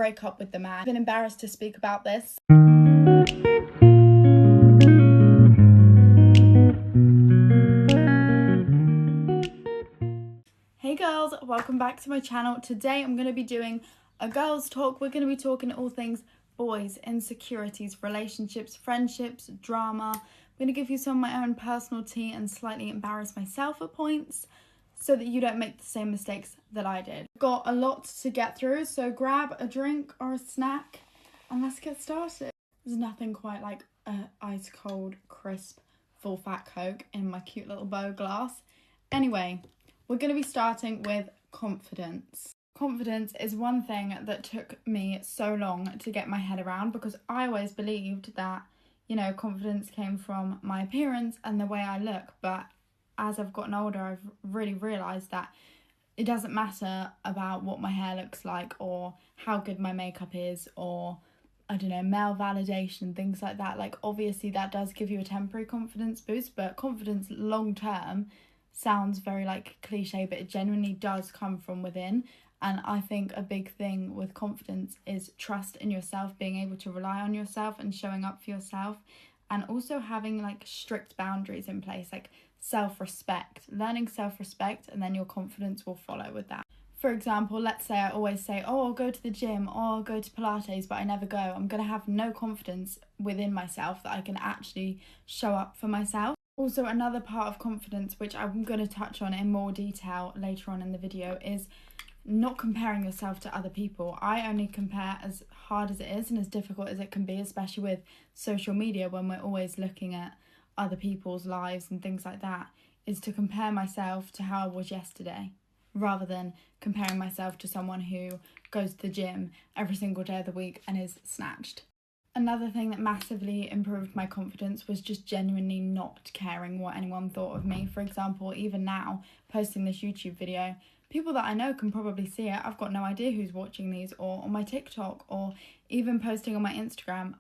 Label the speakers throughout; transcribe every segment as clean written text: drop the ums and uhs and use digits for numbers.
Speaker 1: break up with the man. I've been embarrassed to speak about this. Hey girls, welcome back to my channel. Today I'm going to be doing a girls talk. We're going to be talking all things boys, insecurities, relationships, friendships, drama. I'm going to give you some of my own personal tea and slightly embarrass myself at points so that you don't make the same mistakes that I did. Got a lot to get through, so grab a drink or a snack and let's get started. There's nothing quite like an ice cold, crisp, full fat Coke in my cute little bow glass. Anyway, we're going to be starting with confidence. Confidence is one thing that took me so long to get my head around because I always believed that, confidence came from my appearance and the way I look. But as I've gotten older, I've really realised that it doesn't matter about what my hair looks like or how good my makeup is or, male validation, things like that. Like, obviously that does give you a temporary confidence boost, but confidence long term sounds very cliche, but it genuinely does come from within. And I think a big thing with confidence is trust in yourself, being able to rely on yourself and showing up for yourself, and also having strict boundaries in place, like self-respect, learning self-respect, and then your confidence will follow with that. For example, let's say I always say, I'll go to the gym or I'll go to Pilates, but I never go. I'm going to have no confidence within myself that I can actually show up for myself. Also, another part of confidence, which I'm going to touch on in more detail later on in the video, is not comparing yourself to other people. I only compare as hard as it is and as difficult as it can be, especially with social media when we're always looking at other people's lives and things like that, is to compare myself to how I was yesterday rather than comparing myself to someone who goes to the gym every single day of the week and is snatched. Another thing that massively improved my confidence was just genuinely not caring what anyone thought of me. For example, even now, posting this YouTube video, people that I know can probably see it. I've got no idea who's watching these, or on my TikTok, or even posting on my Instagram.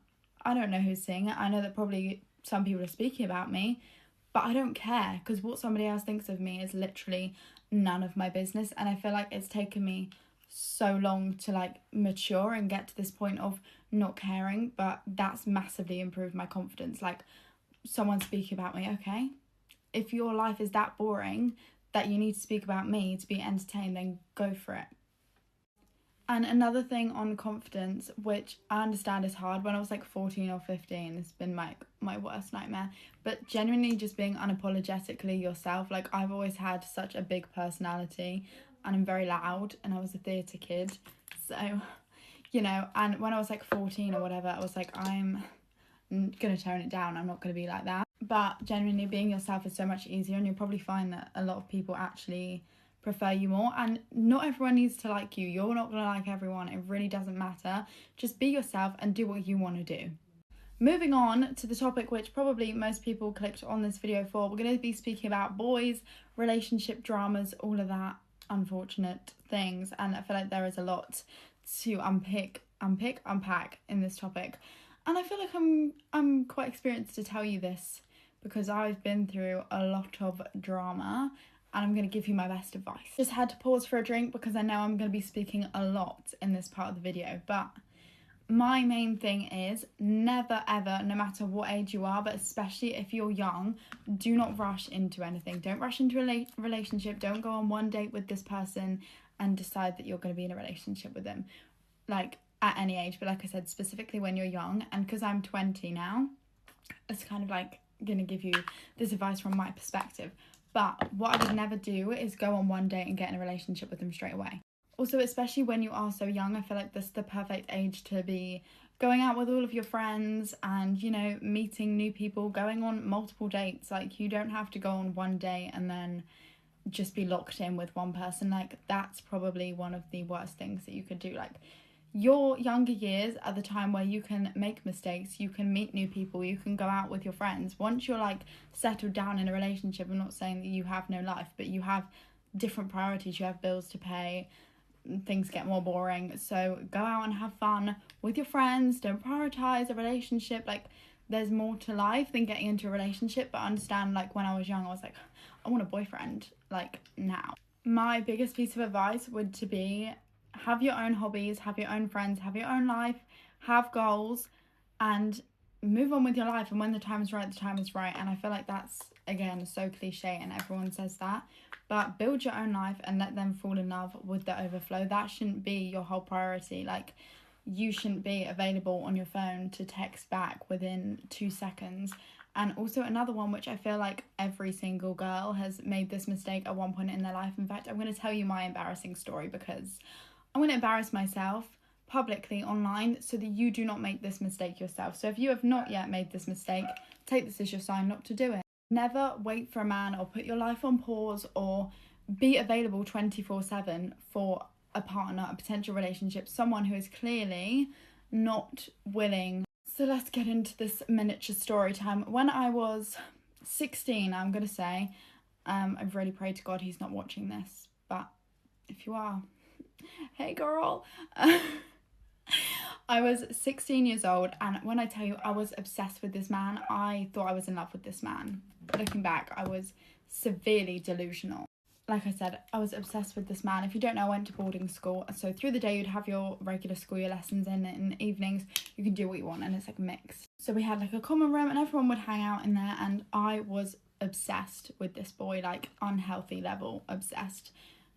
Speaker 1: I don't know who's seeing it. I know that probably some people are speaking about me, but I don't care because what somebody else thinks of me is literally none of my business. And I feel like it's taken me so long to mature and get to this point of not caring, but that's massively improved my confidence. Someone speaking about me, okay, if your life is that boring that you need to speak about me to be entertained, then go for it. And another thing on confidence, which I understand is hard, when I was 14 or 15, it's been my worst nightmare, but genuinely just being unapologetically yourself. I've always had such a big personality and I'm very loud, and I was a theatre kid, so and when I was 14 or whatever, I was I'm gonna tone it down, I'm not gonna be like that. But genuinely being yourself is so much easier, and you'll probably find that a lot of people actually prefer you more. And not everyone needs to like you. You're not gonna like everyone. It really doesn't matter. Just be yourself and do what you want to do. Moving on to the topic which probably most people clicked on this video for, we're going to be speaking about boys, relationship dramas, all of that unfortunate things. And I feel like there is a lot to unpack in this topic. And I feel like I'm quite experienced to tell you this because I've been through a lot of drama, and I'm going to give you my best advice. Just had to pause for a drink because I know I'm going to be speaking a lot in this part of the video, but my main thing is never ever, no matter what age you are, but especially if you're young, do not rush into anything. Don't rush into a relationship. Don't go on one date with this person and decide that you're going to be in a relationship with them. At any age, but like I said, specifically when you're young. And because I'm 20 now, it's kind of going to give you this advice from my perspective. But what I would never do is go on one date and get in a relationship with them straight away. Also, especially when you are so young, I feel like this is the perfect age to be going out with all of your friends and, meeting new people, going on multiple dates. You don't have to go on one date and then just be locked in with one person. That's probably one of the worst things that you could do. Your younger years are the time where you can make mistakes, you can meet new people, you can go out with your friends. Once you're settled down in a relationship, I'm not saying that you have no life, but you have different priorities, you have bills to pay, things get more boring. So go out and have fun with your friends. Don't prioritize a relationship. There's more to life than getting into a relationship. But I understand, when I was young, I was I want a boyfriend now. My biggest piece of advice would to be have your own hobbies, have your own friends, have your own life, have goals, and move on with your life. And when the time is right, the time is right. And I feel like that's, again, so cliche and everyone says that, but build your own life and let them fall in love with the overflow. That shouldn't be your whole priority. Like, you shouldn't be available on your phone to text back within 2 seconds. And also another one, which I feel like every single girl has made this mistake at one point in their life. In fact, I'm going to tell you my embarrassing story because I'm going to embarrass myself publicly online so that you do not make this mistake yourself. So if you have not yet made this mistake, take this as your sign not to do it. Never wait for a man or put your life on pause or be available 24/7 for a partner, a potential relationship, someone who is clearly not willing. So let's get into this miniature story time. When I was 16, I'm going to say, I've really prayed to God he's not watching this, but if you are, hey girl. I was 16 years old, and when I tell you I was obsessed with this man, I thought I was in love with this man. Looking back, I was severely delusional. Like I said, I was obsessed with this man. If you don't know, I went to boarding school. So through the day, you'd have your regular school, your lessons in the evenings, you can do what you want, and it's like mixed. So we had like a common room, and everyone would hang out in there, and I was obsessed with this boy, like unhealthy level obsessed.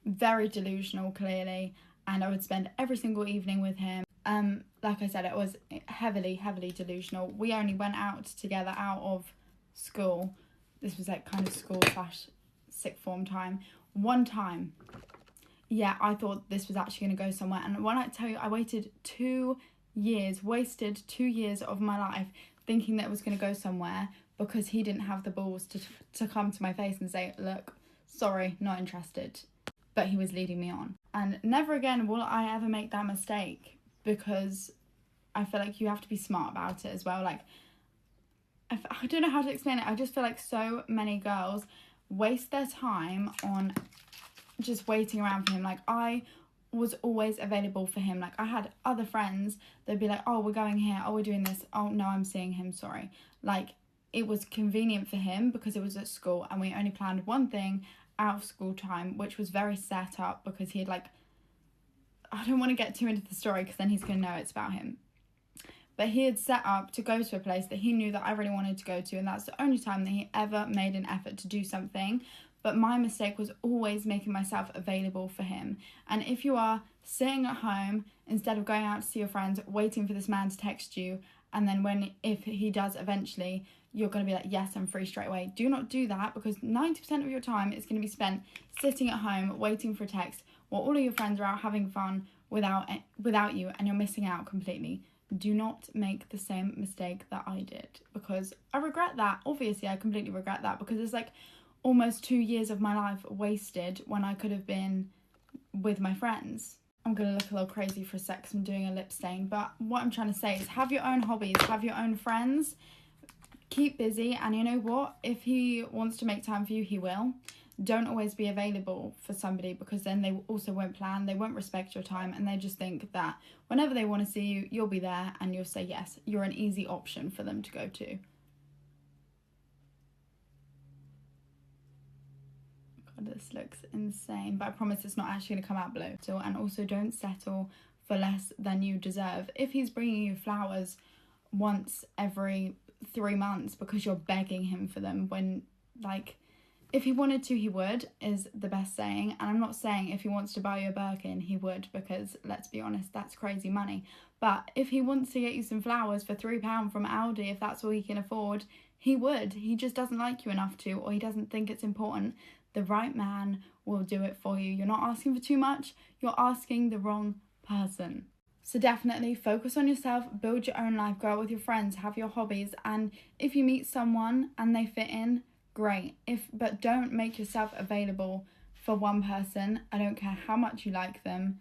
Speaker 1: Very delusional, clearly, and I would spend every single evening with him. Like I said, it was heavily delusional. We only went out together out of school. This was like kind of school / sixth form time. One time, yeah, I thought this was actually going to go somewhere. And when I tell you, I wasted 2 years of my life thinking that it was going to go somewhere because he didn't have the balls to come to my face and say, look, sorry, not interested. But he was leading me on. And never again will I ever make that mistake, because I feel like you have to be smart about it as well. Like, I don't know how to explain it. I just feel like so many girls waste their time on just waiting around for him. Like, I was always available for him. Like, I had other friends, they'd be like, oh, we're going here, oh, we're doing this, oh no, I'm seeing him, sorry. Like, it was convenient for him because it was at school and we only planned one thing out of school time, which was very set up because he had like, I don't want to get too into the story because then he's going to know it's about him. But he had set up to go to a place that he knew that I really wanted to go to, and that's the only time that he ever made an effort to do something. But my mistake was always making myself available for him. And if you are sitting at home instead of going out to see your friends, waiting for this man to text you, and then if he does eventually, you're going to be like, yes, I'm free straight away. Do not do that, because 90% of your time is going to be spent sitting at home waiting for a text while all of your friends are out having fun without you, and you're missing out completely. Do not make the same mistake that I did, because I regret that. Obviously, I completely regret that, because it's like almost 2 years of my life wasted when I could have been with my friends. I'm going to look a little crazy for a sec because I'm doing a lip stain, but what I'm trying to say is have your own hobbies, have your own friends, keep busy, and you know what? If he wants to make time for you, he will. Don't always be available for somebody, because then they also won't plan, they won't respect your time, and they just think that whenever they want to see you, you'll be there and you'll say yes. You're an easy option for them to go to. God, this looks insane, but I promise it's not actually going to come out blue. And also, don't settle for less than you deserve. If he's bringing you flowers once every 3 months because you're begging him for them, when, like, if he wanted to, he would, is the best saying. And I'm not saying if he wants to buy you a Birkin, he would, because let's be honest, that's crazy money. But if he wants to get you some flowers for £3 from Aldi, if that's all he can afford, he would. He just doesn't like you enough to, or he doesn't think it's important. The right man will do it for you. You're not asking for too much, you're asking the wrong person. So definitely focus on yourself, build your own life, go out with your friends, have your hobbies, and if you meet someone and they fit in, great. But don't make yourself available for one person. I don't care how much you like them.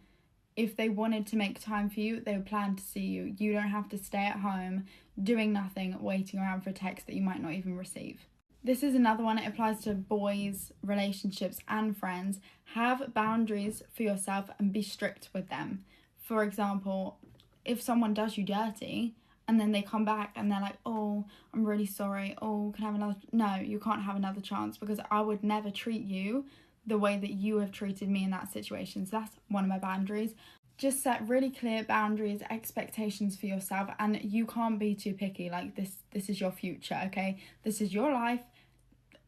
Speaker 1: If they wanted to make time for you, they would plan to see you. You don't have to stay at home doing nothing, waiting around for a text that you might not even receive. This is another one. It applies to boys, relationships, and friends. Have boundaries for yourself and be strict with them. For example, if someone does you dirty and then they come back and they're like, oh, I'm really sorry, oh, can I have another? No, you can't have another chance, because I would never treat you the way that you have treated me in that situation. So that's one of my boundaries. just set really clear boundaries, expectations for yourself, and you can't be too picky. Like, this is your future, okay? This is your life.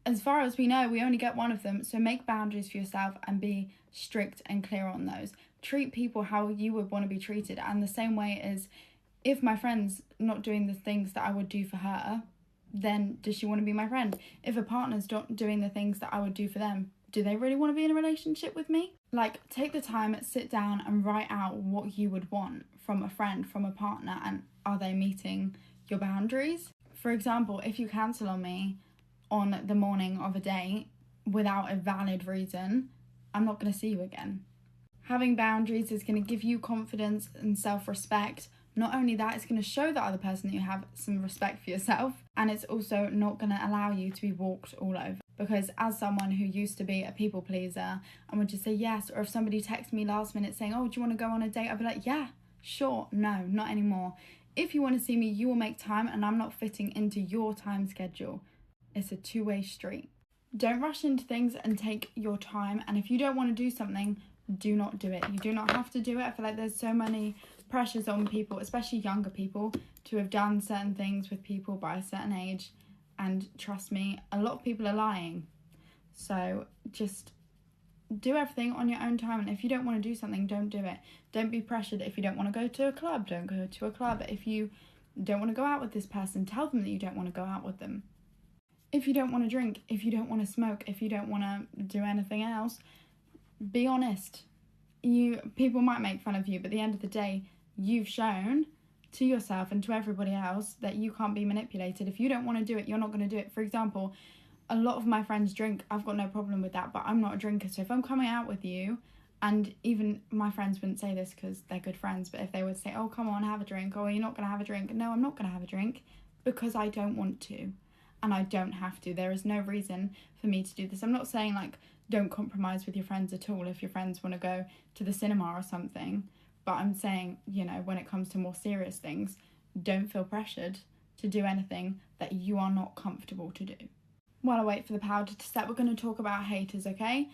Speaker 1: As far as we know, we only get one of them, so make boundaries for yourself and be strict and clear on those. Treat people how you would want to be treated, and the same way as if my friend's not doing the things that I would do for her, then does she want to be my friend? If a partner's not doing the things that I would do for them, do they really want to be in a relationship with me? Like, take the time, sit down and write out what you would want from a friend, from a partner, and are they meeting your boundaries? For example, if you cancel on me on the morning of a date without a valid reason, I'm not going to see you again. Having boundaries is going to give you confidence and self-respect. Not only that, it's going to show the other person that you have some respect for yourself, and it's also not going to allow you to be walked all over. Because as someone who used to be a people pleaser and would just say yes, or if somebody texts me last minute saying, oh, do you want to go on a date? I'd be like, yeah, sure. No, not anymore. If you want to see me, you will make time, and I'm not fitting into your time schedule. It's a two-way street. Don't rush into things and take your time. And if you don't want to do something, do not do it. You do not have to do it. I feel like there's so many pressures on people, especially younger people, to have done certain things with people by a certain age. And trust me, a lot of people are lying. So just do everything on your own time. And if you don't want to do something, don't do it. Don't be pressured. If you don't want to go to a club, don't go to a club. If you don't want to go out with this person, tell them that you don't want to go out with them. If you don't want to drink, if you don't want to smoke, if you don't want to do anything else, be honest. People might make fun of you, but at the end of the day, you've shown to yourself and to everybody else that you can't be manipulated. If you don't want to do it, you're not going to do it. For example, a lot of my friends drink. I've got no problem with that, but I'm not a drinker. So if I'm coming out with you, and even my friends wouldn't say this because they're good friends, but if they would say, oh, come on, have a drink, or you're not going to have a drink. No, I'm not going to have a drink because I don't want to. And I don't have to. There is no reason for me to do this. I'm not saying, like, don't compromise with your friends at all if your friends want to go to the cinema or something. But I'm saying, when it comes to more serious things, don't feel pressured to do anything that you are not comfortable to do. While I wait for the powder to set, we're going to talk about haters, okay?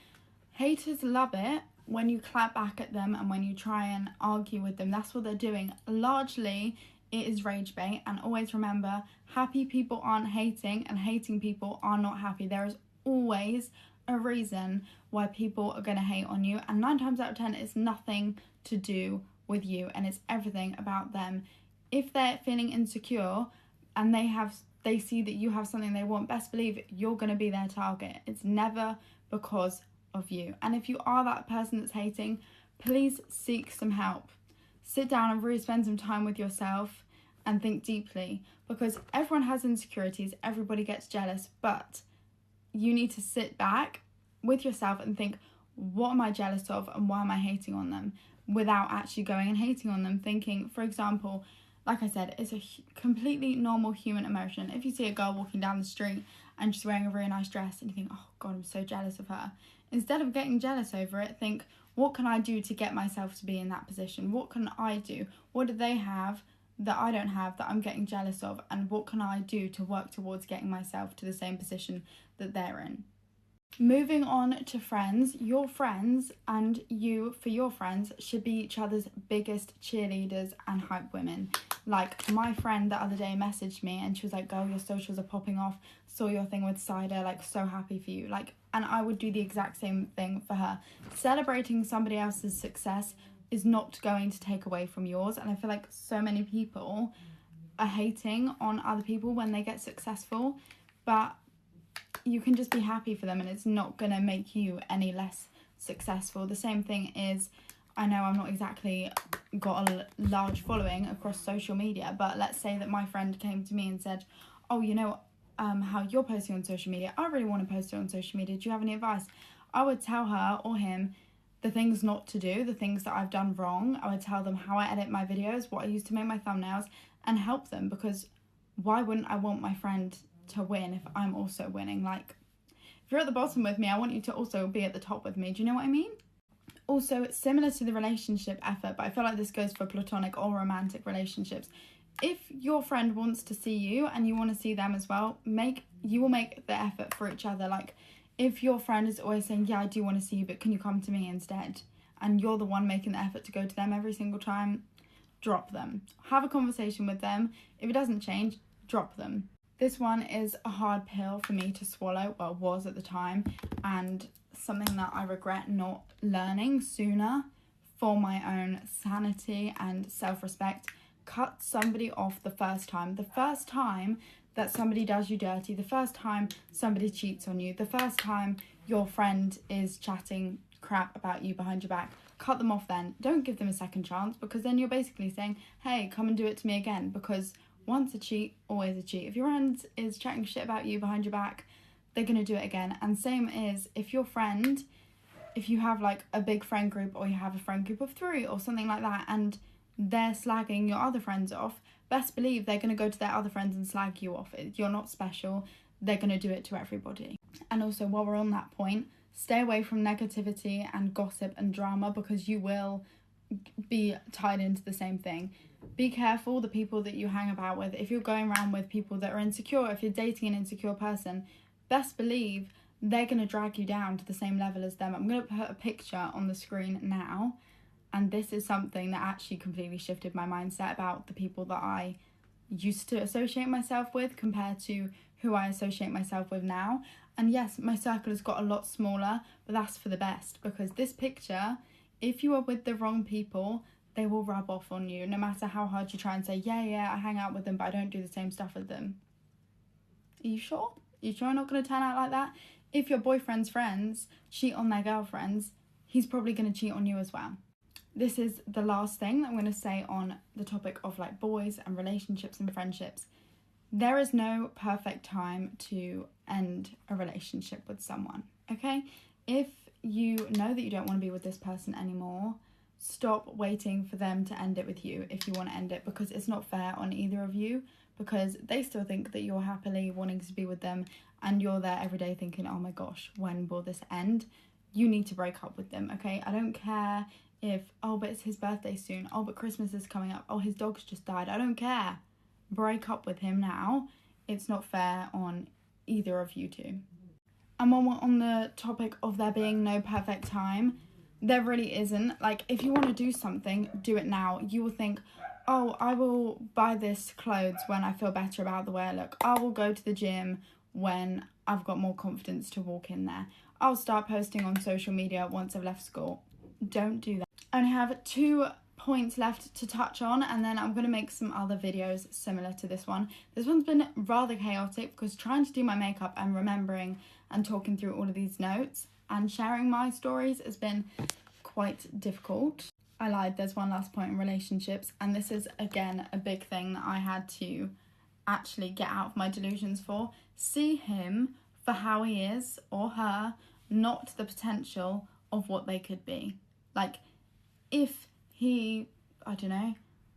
Speaker 1: Haters love it when you clap back at them and when you try and argue with them. That's what they're doing. Largely, it is rage bait, and always remember, happy people aren't hating and hating people are not happy. There is always a reason why people are going to hate on you, and 9 times out of 10 it's nothing to do with you and it's everything about them. If they're feeling insecure and they see that you have something they want, best believe you're going to be their target. It's never because of you. And if you are that person that's hating, please seek some help. Sit down and really spend some time with yourself and think deeply, because everyone has insecurities, everybody gets jealous, but you need to sit back with yourself and think, what am I jealous of and why am I hating on them, without actually going and hating on them. Thinking, for example, like I said, it's a completely normal human emotion. If you see a girl walking down the street and she's wearing a really nice dress and you think, oh God, I'm so jealous of her, instead of getting jealous over it, think, what can I do to get myself to be in that position? What can I do? What do they have that I don't have that I'm getting jealous of? And what can I do to work towards getting myself to the same position that they're in? Moving on to friends, your friends and you, for your friends, should be each other's biggest cheerleaders and hype women. Like, my friend the other day messaged me and she was like, girl, your socials are popping off, saw your thing with Cider, like, so happy for you. Like, and I would do the exact same thing for her. Celebrating somebody else's success is not going to take away from yours, and I feel like so many people are hating on other people when they get successful, but you can just be happy for them and it's not going to make you any less successful. The same thing is, I know I'm not exactly got a large following across social media, but let's say that my friend came to me and said, oh, how you're posting on social media, I really want to post it on social media, do you have any advice? I would tell her or him the things not to do, the things that I've done wrong. I would tell them how I edit my videos, what I use to make my thumbnails, and help them, because why wouldn't I want my friend to win if I'm also winning? Like, if you're at the bottom with me, I want you to also be at the top with me. Do you know what I mean? Also, similar to the relationship effort, but I feel like this goes for platonic or romantic relationships. If your friend wants to see you and you want to see them as well, you will make the effort for each other. Like, if your friend is always saying, yeah, I do want to see you, but can you come to me instead? and you're the one making the effort to go to them every single time, drop them. Have a conversation with them. If it doesn't change, drop them. This one is a hard pill for me to swallow, well, was at the time, and something that I regret not learning sooner for my own sanity and self-respect. Cut somebody off the first time. The first time that somebody does you dirty, the first time somebody cheats on you, the first time your friend is chatting crap about you behind your back, cut them off then. Don't give them a second chance, because then you're basically saying, hey, come and do it to me again, because once a cheat, always a cheat. If your friend is chatting shit about you behind your back, they're going to do it again. And same is if your friend, if you have like a big friend group, or you have a friend group of 3 or something like that, and they're slagging your other friends off, best believe they're going to go to their other friends and slag you off. You're not special. They're going to do it to everybody. And also, while we're on that point, stay away from negativity and gossip and drama, because you will be tied into the same thing. Be careful the people that you hang about with. If you're going around with people that are insecure, if you're dating an insecure person, best believe they're going to drag you down to the same level as them. I'm going to put a picture on the screen now, and this is something that actually completely shifted my mindset about the people that I used to associate myself with compared to who I associate myself with now. And yes, my circle has got a lot smaller, but that's for the best, because this picture, if you are with the wrong people, they will rub off on you, no matter how hard you try and say, yeah, I hang out with them, but I don't do the same stuff as them. Are you sure? You sure you're not going to turn out like that? If your boyfriend's friends cheat on their girlfriends, he's probably going to cheat on you as well. This is the last thing that I'm going to say on the topic of like boys and relationships and friendships. There is no perfect time to end a relationship with someone, okay? If you know that you don't want to be with this person anymore, stop waiting for them to end it with you if you want to end it, because it's not fair on either of you, because they still think that you're happily wanting to be with them, and you're there every day thinking, oh my gosh, when will this end? You need to break up with them, okay? I don't care if, oh, but it's his birthday soon, oh, but Christmas is coming up, oh, his dog's just died. I don't care. Break up with him now. It's not fair on either of you two. And when we're on the topic of there being no perfect time, there really isn't. Like, if you want to do something, do it now. You will think, oh, I will buy this clothes when I feel better about the way I look. I will go to the gym when I've got more confidence to walk in there. I'll start posting on social media once I've left school. Don't do that. I only have 2 points left to touch on, and then I'm going to make some other videos similar to this one. This one's been rather chaotic, because trying to do my makeup and remembering and talking through all of these notes and sharing my stories has been quite difficult. I lied, there's one last point in relationships, and this is again a big thing that I had to actually get out of my delusions for. See him for how he is, or her, not the potential of what they could be. Like, if he, I don't know,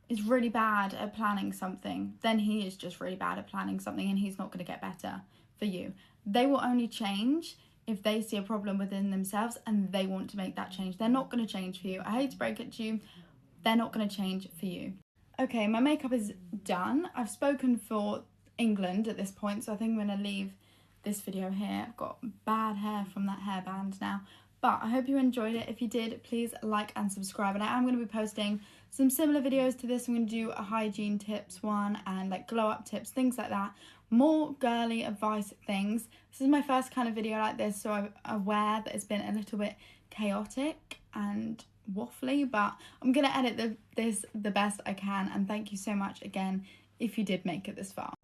Speaker 1: is really bad at planning something, then he is just really bad at planning something, and he's not going to get better for you. They will only change if they see a problem within themselves and they want to make that change. They're not going to change for you. I hate to break it to you, they're not going to change for you. Okay, my makeup is done. I've spoken for England at this point, so I think I'm going to leave this video here. I've got bad hair from that hairband now. But I hope you enjoyed it. If you did, please like and subscribe. And I am going to be posting some similar videos to this. I'm going to do a hygiene tips one and like glow up tips, things like that. More girly advice things. This is my first kind of video like this, so I'm aware that it's been a little bit chaotic and waffly, but I'm going to edit this the best I can. And thank you so much again if you did make it this far.